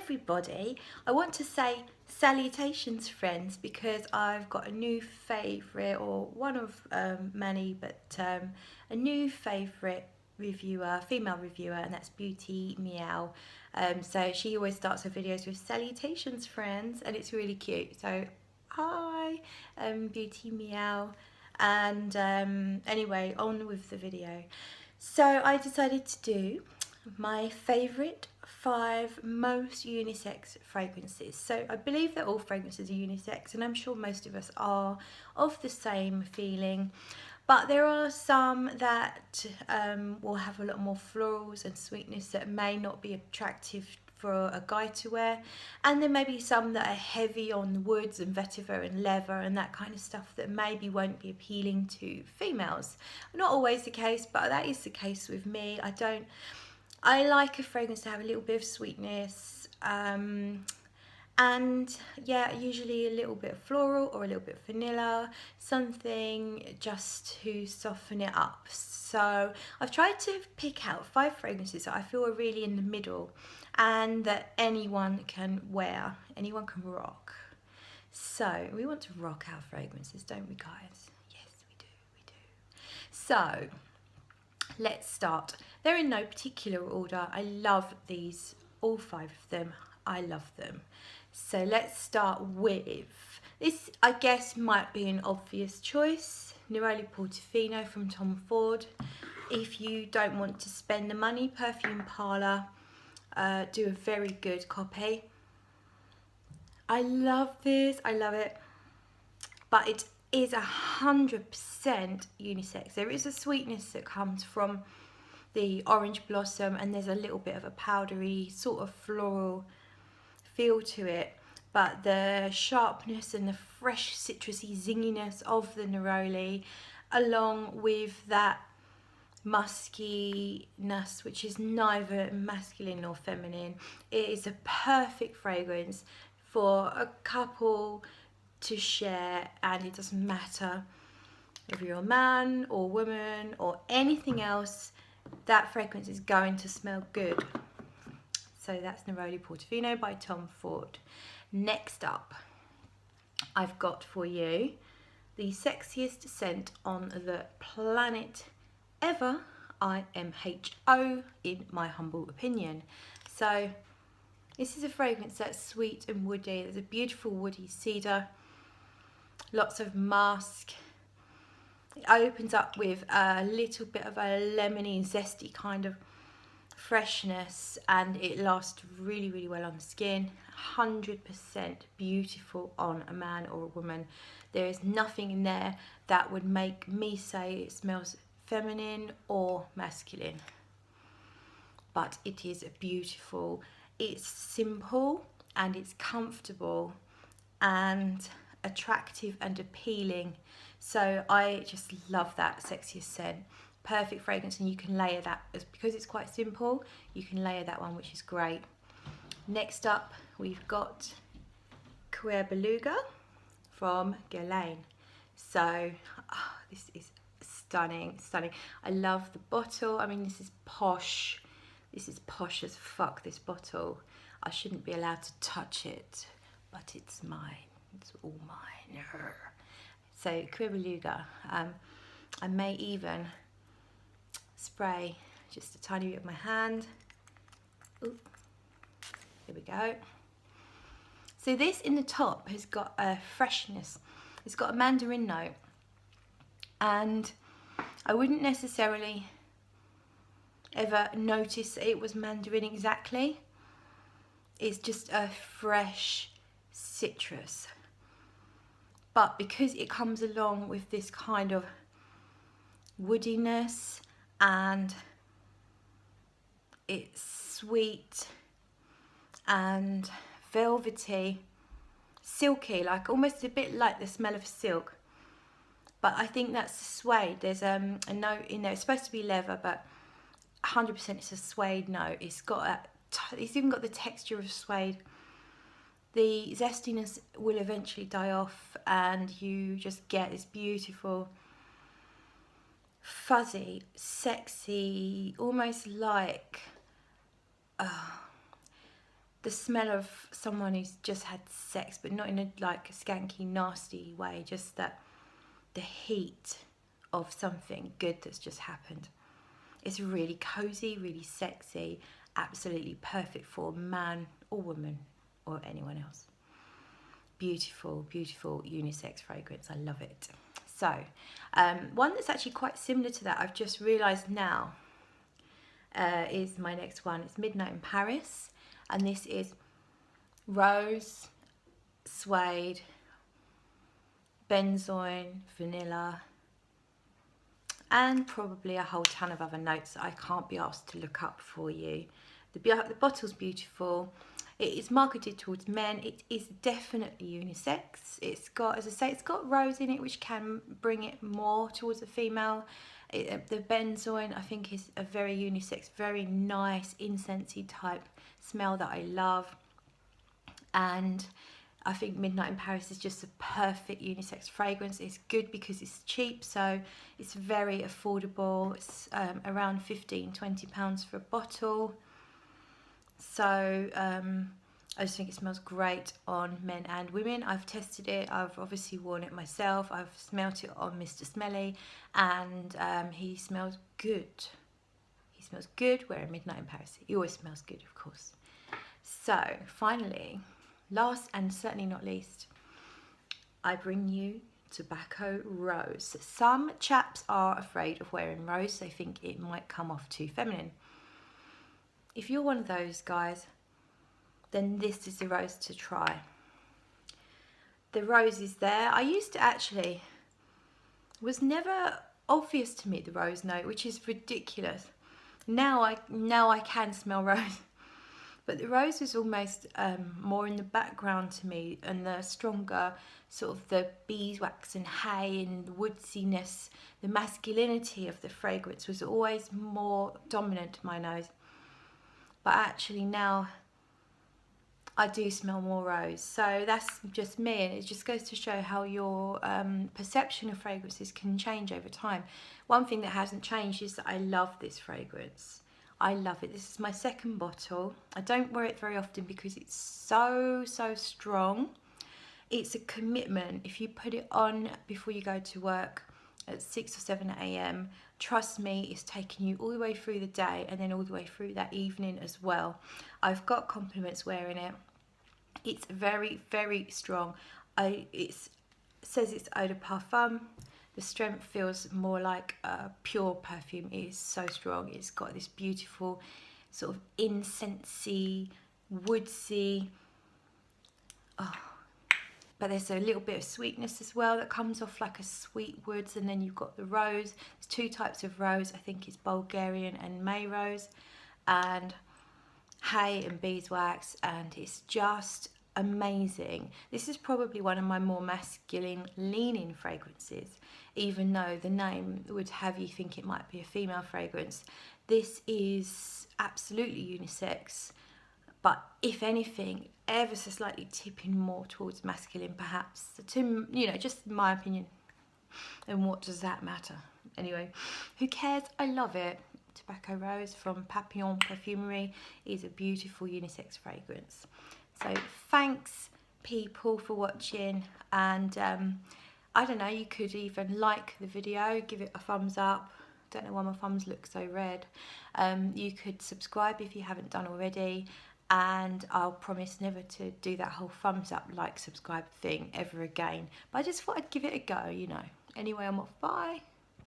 everybody. I want to say salutations, friends, because I've got a new favourite, or one of many, but a new favourite reviewer, female reviewer, and that's Beauty Meow. So she always starts her videos with salutations, friends, and it's really cute. So hi, Beauty Meow. And anyway, on with the video. So I decided to do my favourite 5 most unisex fragrances. So I believe that all fragrances are unisex, and I'm sure most of us are of the same feeling, but there are some that will have a lot more florals and sweetness that may not be attractive for a guy to wear, and there may be some that are heavy on woods and vetiver and leather and that kind of stuff that maybe won't be appealing to females. Not always the case, but that is the case with me. I like a fragrance to have a little bit of sweetness, and yeah, usually a little bit of floral or a little bit of vanilla, something just to soften it up. So I've tried to pick out 5 fragrances that I feel are really in the middle and that anyone can wear, anyone can rock. So we want to rock our fragrances, don't we, guys? Yes, we do. So let's start. They're in no particular order. I love these, all 5 of them. I love them. So let's start with this. I guess might be an obvious choice, Neroli Portofino from Tom Ford. If you don't want to spend the money, Perfume Parlour do a very good copy. I love this. I love it, but it is 100% unisex. There is a sweetness that comes from the orange blossom, and there's a little bit of a powdery sort of floral feel to it, but the sharpness and the fresh citrusy zinginess of the neroli, along with that muskiness, which is neither masculine nor feminine, it is a perfect fragrance for a couple to share, and it doesn't matter if you're a man or woman or anything else, that fragrance is going to smell good. So that's Neroli Portofino by Tom Ford. Next up, I've got for you the sexiest scent on the planet ever, IMHO, in my humble opinion. So this is a fragrance that's sweet and woody. There's a beautiful woody cedar, lots of musk. It opens up with a little bit of a lemony, zesty kind of freshness, and it lasts really well on the skin. 100% beautiful on a man or a woman. There is nothing in there that would make me say it smells feminine or masculine, but it is beautiful. It's simple and it's comfortable and attractive and appealing. So I just love that Sexiest scent. Perfect fragrance, and you can layer that, because it's quite simple, you can layer that one, which is great. Next up, we've got Cuir Beluga from Guerlain. So this is stunning. I love the bottle. I mean, this is posh as fuck, this bottle. I shouldn't be allowed to touch it, but it's mine. It's all mine. So Cuir Beluga, I may even spray just a tiny bit of my hand. Ooh, here we go. So this in the top has got a freshness. It's got a mandarin note, and I wouldn't necessarily ever notice that it was mandarin exactly. It's just a fresh citrus, but because it comes along with this kind of woodiness, and it's sweet and velvety, silky, like almost a bit like the smell of silk, but I think that's the suede. There's a note in there. It's supposed to be leather, but 100% it's a suede note. It's even got the texture of suede. The zestiness will eventually die off, and you just get this beautiful, fuzzy, sexy, almost like the smell of someone who's just had sex, but not in a like a skanky, nasty way, just that the heat of something good that's just happened. It's really cozy, really sexy, absolutely perfect for man or woman or anyone else. Beautiful, beautiful unisex fragrance. I love it. So, one that's actually quite similar to that, I've just realised now, is my next one. It's Midnight in Paris, and this is rose, suede, benzoin, vanilla, and probably a whole ton of other notes that I can't be asked to look up for you. The bottle's beautiful. It is marketed towards men. It is definitely unisex. It's got, as I say, it's got rose in it, which can bring it more towards a female. The benzoin, I think, is a very unisex, very nice, incensey type smell that I love. And I think Midnight in Paris is just a perfect unisex fragrance. It's good because it's cheap, so it's very affordable. It's around £15–20 for a bottle. So I just think it smells great on men and women. I've tested it. I've obviously worn it myself. I've smelt it on Mr. Smelly, and he smells good. He smells good wearing Midnight in Paris. He always smells good, of course. So finally, last and certainly not least, I bring you Tobacco Rose. Some chaps are afraid of wearing rose. They think it might come off too feminine. If you're one of those guys, then this is the rose to try. The rose is there. I used to actually, was never obvious to me, the rose note, which is ridiculous. Now I can smell rose. But the rose is almost more in the background to me, and the stronger sort of the beeswax and hay and the woodsiness, the masculinity of the fragrance was always more dominant to my nose. But actually now I do smell more rose. So that's just me, and it just goes to show how your perception of fragrances can change over time. One thing that hasn't changed is that I love this fragrance. I love it. This is my second bottle. I don't wear it very often because it's so strong. It's a commitment. If you put it on before you go to work at 6 or 7 a.m, trust me, it's taking you all the way through the day and then all the way through that evening as well. I've got compliments wearing it. It's very strong. It says it's eau de parfum. The strength feels more like a pure perfume. It is so strong. It's got this beautiful sort of incensey, woodsy, but there's a little bit of sweetness as well that comes off like a sweet woods. And then you've got the rose. There's two types of rose. I think it's Bulgarian and May rose, and hay and beeswax, and it's just amazing. This is probably one of my more masculine leaning fragrances, even though the name would have you think it might be a female fragrance. This is absolutely unisex, but if anything, ever so slightly tipping more towards masculine, perhaps. To, you know, just my opinion. And what does that matter? Anyway, who cares? I love it. Tobacco Rose from Papillion Perfumery is a beautiful unisex fragrance. So thanks people for watching, and I don't know, you could even like the video, give it a thumbs up. Don't know why my thumbs look so red. You could subscribe if you haven't done already, and I'll promise never to do that whole thumbs up, like, subscribe thing ever again. But I just thought I'd give it a go, you know. Anyway, I'm off. Bye.